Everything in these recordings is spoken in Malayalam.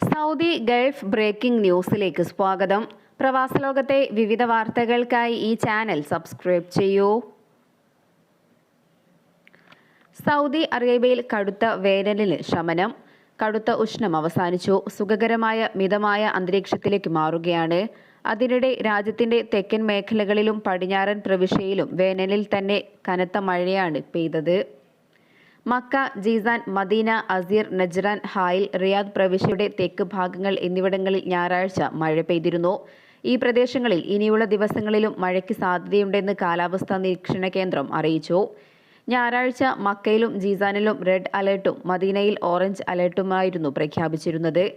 സൗദി ഗൾഫ് ബ്രേക്കിംഗ് ന്യൂസിലേക്ക് സ്വാഗതം. പ്രവാസലോകത്തെ വിവിധ വാർത്തകൾക്കായി ഈ ചാനൽ സബ്സ്ക്രൈബ് ചെയ്യൂ. സൗദി അറേബ്യയിൽ കടുത്ത വേനലിന് ശമനം. കടുത്ത ഉഷ്ണം അവസാനിച്ചു. സുഖകരമായ മിതമായ അന്തരീക്ഷത്തിലേക്ക് മാറുകയാണ്. അതിനിടെ രാജ്യത്തിന്റെ തെക്കൻ മേഖലകളിലും പടിഞ്ഞാറൻ പ്രവിശ്യയിലും വേനലിൽ തന്നെ കനത്ത മഴയാണ് പെയ്തത്. Mecca, Jizan, Medina, Asir, Najran, Hail, Riyadh പ്രവിശ്യയുടെ തെക്ക് ഭാഗങ്ങൾ എന്നിവിടങ്ങളിൽ ഞായറാഴ്ച മഴ പെയ്തിരുന്നു. ഈ പ്രദേശങ്ങളിൽ ഇനിയുള്ള ദിവസങ്ങളിലും മഴയ്ക്ക് സാധ്യതയുണ്ടെന്ന് കാലാവസ്ഥാ നിരീക്ഷണ കേന്ദ്രം അറിയിച്ചു. ഞായറാഴ്ച മക്കയിലും ജീസാനിലും റെഡ് അലർട്ടും മദീനയിൽ ഓറഞ്ച് അലർട്ടുമായിരുന്നു പ്രഖ്യാപിച്ചിരുന്നത്.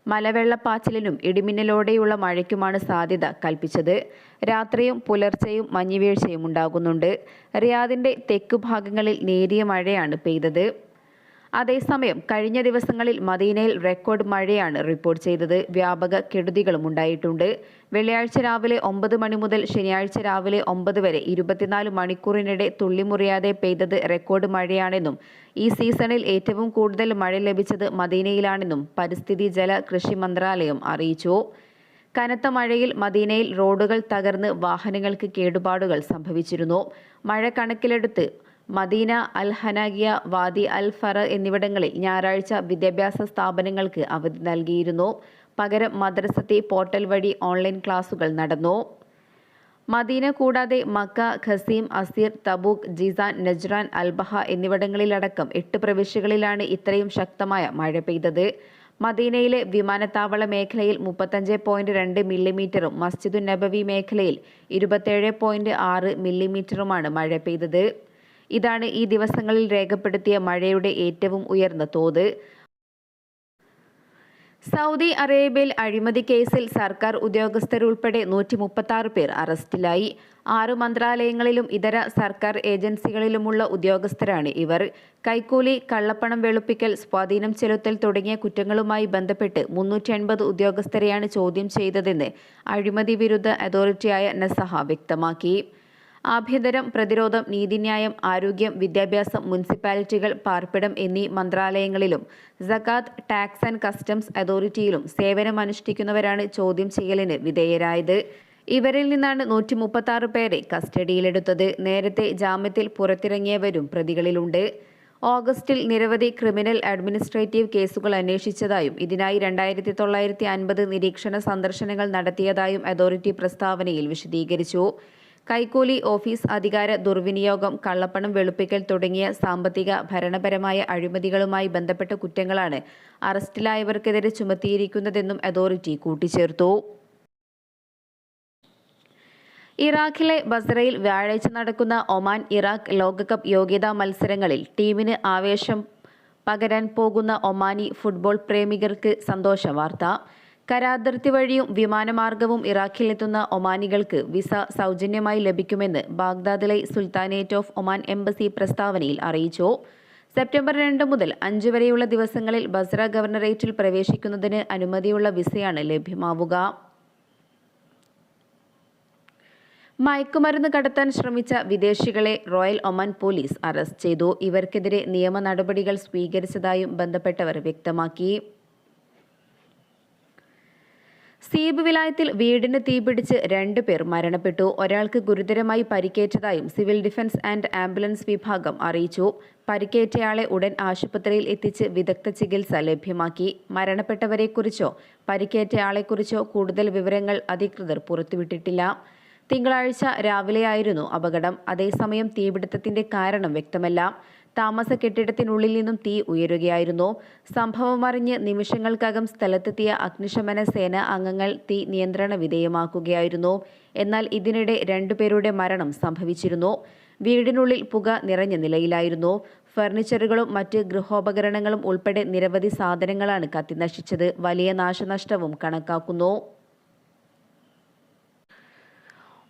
മലവെള്ളപ്പാച്ചിലിനും ഇടിമിന്നലോടെയുള്ള മഴയ്ക്കുമാണ് സാധ്യത കൽപ്പിച്ചത്. രാത്രിയും പുലർച്ചെയും മഞ്ഞുവീഴ്ചയും ഉണ്ടാകുന്നുണ്ട്. റിയാദിന്റെ തെക്കു ഭാഗങ്ങളിൽ നേരിയ മഴയാണ് പെയ്തത്. അതേസമയം കഴിഞ്ഞ ദിവസങ്ങളിൽ മദീനയിൽ റെക്കോർഡ് മഴയാണ് റിപ്പോർട്ട് ചെയ്തത്. വ്യാപക കെടുതികളും ഉണ്ടായിട്ടുണ്ട്. വെള്ളിയാഴ്ച രാവിലെ 9 മണി മുതൽ ശനിയാഴ്ച രാവിലെ 9 വരെ 24 മണിക്കൂറിനിടെ തുള്ളിമുറിയാതെ പെയ്തത് റെക്കോർഡ് മഴയാണെന്നും ഈ സീസണിൽ ഏറ്റവും കൂടുതൽ മഴ ലഭിച്ചത് മദീനയിലാണെന്നും പരിസ്ഥിതി ജല കൃഷി മന്ത്രാലയം അറിയിച്ചു. കനത്ത മഴയിൽ മദീനയിൽ റോഡുകൾ തകർന്ന് വാഹനങ്ങൾക്ക് കേടുപാടുകൾ സംഭവിച്ചിരുന്നു. മഴ കണക്കിലെടുത്ത് മദീന, അൽ ഹനാഗിയ, വാദി അൽ ഫറ എന്നിവിടങ്ങളിൽ ഞായറാഴ്ച വിദ്യാഭ്യാസ സ്ഥാപനങ്ങൾക്ക് അവധി നൽകിയിരുന്നു. പകരം മദ്രസത്തെ പോർട്ടൽ വഴി ഓൺലൈൻ ക്ലാസുകൾ നടന്നു. മദീന കൂടാതെ Mecca, Qassim, Asir, Tabuk, Jizan, Najran, Al Baha എന്നിവിടങ്ങളിലടക്കം 8 പ്രവിശ്യകളിലാണ് ഇത്രയും ശക്തമായ മഴ പെയ്തത്. മദീനയിലെ വിമാനത്താവള മേഖലയിൽ 35.2 മില്ലിമീറ്ററും മസ്ജിദുൻ നബവി മേഖലയിൽ 27.6 മില്ലിമീറ്ററുമാണ് മഴ പെയ്തത്. ഇതാണ് ഈ ദിവസങ്ങളിൽ രേഖപ്പെടുത്തിയ മഴയുടെ ഏറ്റവും ഉയർന്ന തോത്. സൗദി അറേബ്യയിൽ അഴിമതി കേസിൽ സർക്കാർ ഉദ്യോഗസ്ഥരുൾപ്പെടെ 136 പേർ അറസ്റ്റിലായി. 6 മന്ത്രാലയങ്ങളിലും ഇതര സർക്കാർ ഏജൻസികളിലുമുള്ള ഉദ്യോഗസ്ഥരാണ് ഇവർ. കൈക്കൂലി, കള്ളപ്പണം വെളുപ്പിക്കൽ, സ്വാധീനം ചെലുത്തൽ തുടങ്ങിയ കുറ്റങ്ങളുമായി ബന്ധപ്പെട്ട് 380 ഉദ്യോഗസ്ഥരെയാണ് ചോദ്യം ചെയ്തതെന്ന് അഴിമതി വിരുദ്ധ അതോറിറ്റിയായ നസഹ വ്യക്തമാക്കി. ആഭ്യന്തരം, പ്രതിരോധം, നീതിന്യായം, ആരോഗ്യം, വിദ്യാഭ്യാസം, മുനിസിപ്പാലിറ്റികൾ, പാർപ്പിടം എന്നീ മന്ത്രാലയങ്ങളിലും സകാത്ത്, ടാക്സ് ആൻഡ് കസ്റ്റംസ് അതോറിറ്റിയിലും സേവനമനുഷ്ഠിക്കുന്നവരാണ് ചോദ്യം ചെയ്യലിന് വിധേയരായത്. ഇവരിൽ നിന്നാണ് 136 പേരെ കസ്റ്റഡിയിലെടുത്തത്. നേരത്തെ ജാമ്യത്തിൽ പുറത്തിറങ്ങിയവരും പ്രതികളിലുണ്ട്. ഓഗസ്റ്റിൽ നിരവധി ക്രിമിനൽ അഡ്മിനിസ്ട്രേറ്റീവ് കേസുകൾ അന്വേഷിച്ചതായും ഇതിനായി 2950 നിരീക്ഷണ സന്ദർശനങ്ങൾ നടത്തിയതായും അതോറിറ്റി പ്രസ്താവനയിൽ വിശദീകരിച്ചു. കൈക്കൂലി, ഓഫീസ് അധികാര ദുർവിനിയോഗം, കള്ളപ്പണം വെളുപ്പിക്കൽ തുടങ്ങിയ സാമ്പത്തിക, ഭരണപരമായ അഴിമതികളുമായി ബന്ധപ്പെട്ട കുറ്റങ്ങളാണ് അറസ്റ്റിലായവർക്കെതിരെ ചുമത്തിയിരിക്കുന്നതെന്നും അതോറിറ്റി കൂട്ടിച്ചേർത്തു. ഇറാഖിലെ ബസ്രയിൽ വ്യാഴാഴ്ച നടക്കുന്ന ഒമാൻ ഇറാഖ് ലോകകപ്പ് യോഗ്യതാ മത്സരങ്ങളിൽ ടീമിന് ആവേശം പകരാൻ പോകുന്ന ഒമാനി ഫുട്ബോൾ പ്രേമികർക്ക് സന്തോഷ വാർത്ത. കരാതിർത്തി വഴിയും വിമാനമാർഗവും ഇറാഖിലെത്തുന്ന ഒമാനികൾക്ക് വിസ സൗജന്യമായി ലഭിക്കുമെന്ന് ബാഗ്ദാദിലെ സുൽത്താനേറ്റ് ഓഫ് ഒമാൻ എംബസി പ്രസ്താവനയിൽ അറിയിച്ചു. സെപ്റ്റംബർ 2 മുതൽ 5 വരെയുള്ള ദിവസങ്ങളിൽ ബസ്ര ഗവർണറേറ്റിൽ പ്രവേശിക്കുന്നതിന് അനുമതിയുള്ള വിസയാണ് ലഭ്യമാവുക. മയക്കുമരുന്ന് കടത്താൻ ശ്രമിച്ച വിദേശികളെ റോയൽ ഒമാൻ പോലീസ് അറസ്റ്റ് ചെയ്തു. ഇവർക്കെതിരെ നിയമ നടപടികൾ സ്വീകരിച്ചതായും ബന്ധപ്പെട്ടവർ വ്യക്തമാക്കി. സീബ് വിലായത്തിൽ വീടിന് തീപിടിച്ച് 2 പേർ മരണപ്പെട്ടു. ഒരാൾക്ക് ഗുരുതരമായി പരിക്കേറ്റതായും സിവിൽ ഡിഫൻസ് ആൻഡ് ആംബുലൻസ് വിഭാഗം അറിയിച്ചു. പരിക്കേറ്റയാളെ ഉടൻ ആശുപത്രിയിൽ എത്തിച്ച് വിദഗ്ധ ചികിത്സ ലഭ്യമാക്കി. മരണപ്പെട്ടവരെക്കുറിച്ചോ പരിക്കേറ്റയാളെക്കുറിച്ചോ കൂടുതൽ വിവരങ്ങൾ അധികൃതർ പുറത്തുവിട്ടിട്ടില്ല. തിങ്കളാഴ്ച രാവിലെയായിരുന്നു അപകടം. അതേസമയം തീപിടുത്തത്തിന്റെ കാരണം വ്യക്തമല്ല. താമസ കെട്ടിടത്തിനുള്ളിൽ നിന്നും തീ ഉയരുകയായിരുന്നു. സംഭവമറിഞ്ഞ് നിമിഷങ്ങൾക്കകം സ്ഥലത്തെത്തിയ അഗ്നിശമന സേന അംഗങ്ങൾ തീ നിയന്ത്രണ വിധേയമാക്കുകയായിരുന്നു. എന്നാൽ ഇതിനിടെ 2 പേരുടെ മരണം സംഭവിച്ചിരുന്നു. വീടിനുള്ളിൽ പുക നിറഞ്ഞ നിലയിലായിരുന്നു. ഫർണിച്ചറുകളും മറ്റ് ഗൃഹോപകരണങ്ങളും ഉൾപ്പെടെ നിരവധി സാധനങ്ങളാണ് കത്തിനശിച്ചത്. വലിയ നാശനഷ്ടവും കണക്കാക്കുന്നു.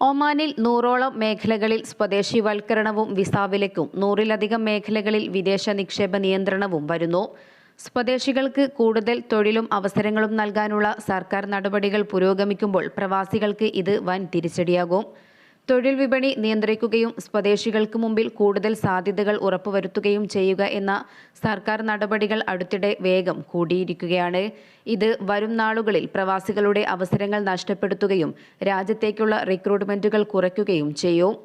ഒമാനിൽ 100ഓളം മേഖലകളിൽ സ്വദേശിവൽക്കരണവും വിസ വിലക്കും 100-ലധികം മേഖലകളിൽ വിദേശ നിക്ഷേപ നിയന്ത്രണവും വരുന്നു. സ്വദേശികൾക്ക് കൂടുതൽ തൊഴിലും അവസരങ്ങളും നൽകാനുള്ള സർക്കാർ നടപടികൾ പുരോഗമിക്കുമ്പോൾ പ്രവാസികൾക്ക് ഇത് വൻ തിരിച്ചടിയാകും. തൊഴിൽ വിപണി നിയന്ത്രിക്കുകയും സ്വദേശികൾക്ക് മുമ്പിൽ കൂടുതൽ സാധ്യതകൾ ഉറപ്പുവരുത്തുകയും ചെയ്യുക എന്ന സർക്കാർ നടപടികൾ അടുത്തിടെ വേഗം കൂടിയിരിക്കുകയാണ്. ഇത് വരും നാളുകളിൽ പ്രവാസികളുടെ അവസരങ്ങൾ നഷ്ടപ്പെടുത്തുകയും രാജ്യത്തേക്കുള്ള റിക്രൂട്ട്മെന്റുകൾ കുറയ്ക്കുകയും ചെയ്യും.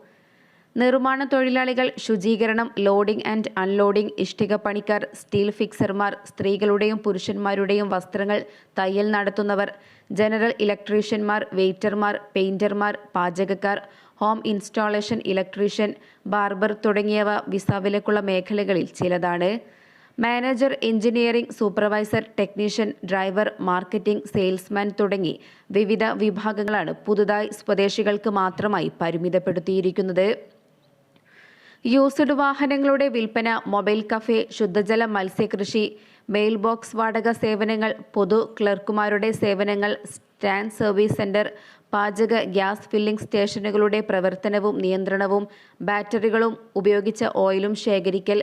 നിർമ്മാണ തൊഴിലാളികൾ, ശുചീകരണം, ലോഡിംഗ് ആൻഡ് അൺലോഡിംഗ്, ഇഷ്ടിക പണിക്കാർ, സ്റ്റീൽ ഫിക്സർമാർ, സ്ത്രീകളുടെയും പുരുഷന്മാരുടെയും വസ്ത്രങ്ങൾ തയ്യൽ നടത്തുന്നവർ, ജനറൽ ഇലക്ട്രീഷ്യന്മാർ, വെയ്റ്റർമാർ, പെയിന്റർമാർ, പാചകക്കാർ, ഹോം ഇൻസ്റ്റാളേഷൻ ഇലക്ട്രീഷ്യൻ, ബാർബർ തുടങ്ങിയവ വിസ വിലക്കുള്ള മേഖലകളിൽ ചിലതാണ്. Manager, engineering supervisor, technician, driver, marketing, salesman തുടങ്ങി വിവിധ വിഭാഗങ്ങളാണ് പുതുതായി സ്വദേശികൾക്ക് മാത്രമായി പരിമിതപ്പെടുത്തിയിരിക്കുന്നത്. യൂസ്ഡ് വാഹനങ്ങളുടെ വിൽപ്പന, മൊബൈൽ കഫേ, ശുദ്ധജല മത്സ്യകൃഷി, മെയിൽ ബോക്സ് വാടക സേവനങ്ങൾ, പൊതു ക്ലർക്കുമാരുടെ സേവനങ്ങൾ, സ്റ്റാൻഡ് സർവീസ് സെന്റർ, പാചക ഗ്യാസ് ഫില്ലിംഗ് സ്റ്റേഷനുകളുടെ പ്രവർത്തനവും നിയന്ത്രണവും, ബാറ്ററികളും ഉപയോഗിച്ച ഓയിലും ശേഖരിക്കൽ,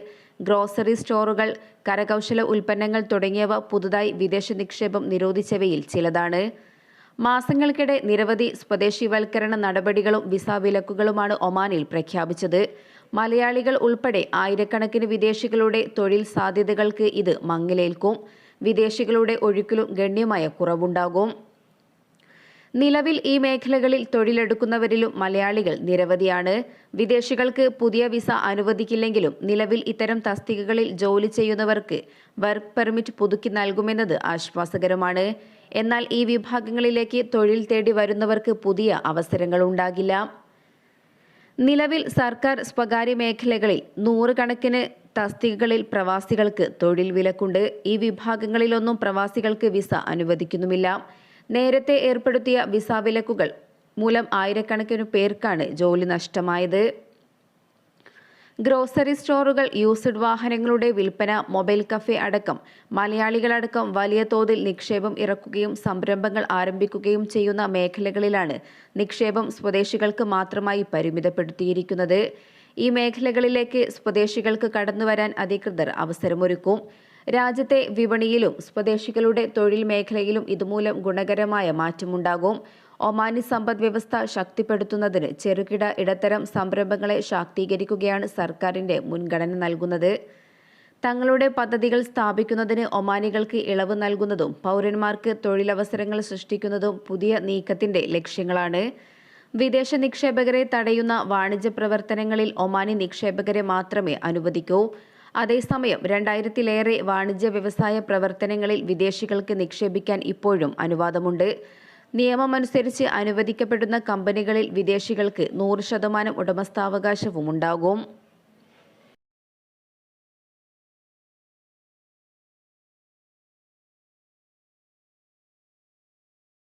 ഗ്രോസറി സ്റ്റോറുകൾ, കരകൗശല ഉൽപ്പന്നങ്ങൾ തുടങ്ങിയവ പുതുതായി വിദേശ നിക്ഷേപം നിരോധിച്ചവയിൽ ചിലതാണ്. മാസങ്ങൾക്കിടെ നിരവധി സ്വദേശിവൽക്കരണ നടപടികളും വിസ വിലക്കുകളുമാണ് ഒമാനിൽ പ്രഖ്യാപിച്ചത്. മലയാളികൾ ഉൾപ്പെടെ ആയിരക്കണക്കിന് വിദേശികളുടെ തൊഴിൽ സാധ്യതകൾക്ക് ഇത് മങ്ങലേൽക്കും. വിദേശികളുടെ ഒഴുക്കിലും ഗണ്യമായ കുറവുണ്ടാകും. നിലവിൽ ഈ മേഖലകളിൽ തൊഴിലെടുക്കുന്നവരിലും മലയാളികൾ നിരവധിയാണ്. വിദേശികൾക്ക് പുതിയ വിസ അനുവദിക്കില്ലെങ്കിലും നിലവിൽ ഇത്തരം തസ്തികകളിൽ ജോലി ചെയ്യുന്നവർക്ക് വർക്ക് പെർമിറ്റ് പുതുക്കി നൽകുമെന്നത് ആശ്വാസകരമാണ്. എന്നാൽ ഈ വിഭാഗങ്ങളിലേക്ക് തൊഴിൽ തേടി വരുന്നവർക്ക് പുതിയ അവസരങ്ങൾ ഉണ്ടാകില്ല. നിലവിൽ സർക്കാർ സ്വകാര്യ മേഖലകളിൽ 100 കണക്കിന് തസ്തികകളിൽ പ്രവാസികൾക്ക് തൊഴിൽ വിലക്കുണ്ട്. ഈ വിഭാഗങ്ങളിലൊന്നും പ്രവാസികൾക്ക് വിസ അനുവദിക്കുന്നുമില്ല. നേരത്തെ ഏർപ്പെടുത്തിയ വിസ വിലക്കുകൾ മൂലം ആയിരക്കണക്കിന് പേർക്കാണ് ജോലി നഷ്ടമായത്. ഗ്രോസറി സ്റ്റോറുകൾ, യൂസ്ഡ് വാഹനങ്ങളുടെ വിൽപ്പന, മൊബൈൽ കഫേ അടക്കം മലയാളികളടക്കം വലിയ തോതിൽ നിക്ഷേപം ഇറക്കുകയും സംരംഭങ്ങൾ ആരംഭിക്കുകയും ചെയ്യുന്ന മേഖലകളിലാണ് നിക്ഷേപം സ്വദേശികൾക്ക് മാത്രമായി പരിമിതപ്പെടുത്തിയിരിക്കുന്നത്. ഈ മേഖലകളിലേക്ക് സ്വദേശികൾക്ക് കടന്നുവരാൻ അധികൃതർ അവസരമൊരുക്കും. രാജ്യത്തെ വിപണിയിലും സ്വദേശികളുടെ തൊഴിൽ മേഖലയിലും ഇതുമൂലം ഗുണകരമായ മാറ്റമുണ്ടാകും. ഒമാനി സമ്പദ് വ്യവസ്ഥ ശക്തിപ്പെടുത്തുന്നതിന് ചെറുകിട ഇടത്തരം സംരംഭങ്ങളെ ശാക്തീകരിക്കുകയാണ് സർക്കാരിന്റെ മുൻഗണന നൽകുന്നത്. തങ്ങളുടെ പദ്ധതികൾ സ്ഥാപിക്കുന്നതിന് ഒമാനികൾക്ക് ഇളവ് നൽകുന്നതും പൗരന്മാർക്ക് തൊഴിലവസരങ്ങൾ സൃഷ്ടിക്കുന്നതും പുതിയ നീക്കത്തിന്റെ ലക്ഷ്യങ്ങളാണ്. വിദേശ നിക്ഷേപകരെ തടയുന്ന വാണിജ്യ പ്രവർത്തനങ്ങളിൽ ഒമാനി നിക്ഷേപകരെ മാത്രമേ അനുവദിക്കൂ. അതേസമയം 2000-ലേറെ വാണിജ്യ വ്യവസായ പ്രവർത്തനങ്ങളിൽ വിദേശികൾക്ക് നിക്ഷേപിക്കാൻ ഇപ്പോഴും അനുവാദമുണ്ട്. നിയമമനുസരിച്ച് അനുവദിക്കപ്പെടുന്ന കമ്പനികളിൽ വിദേശികൾക്ക് 100% ഉടമസ്ഥാവകാശവും ഉണ്ടാകും.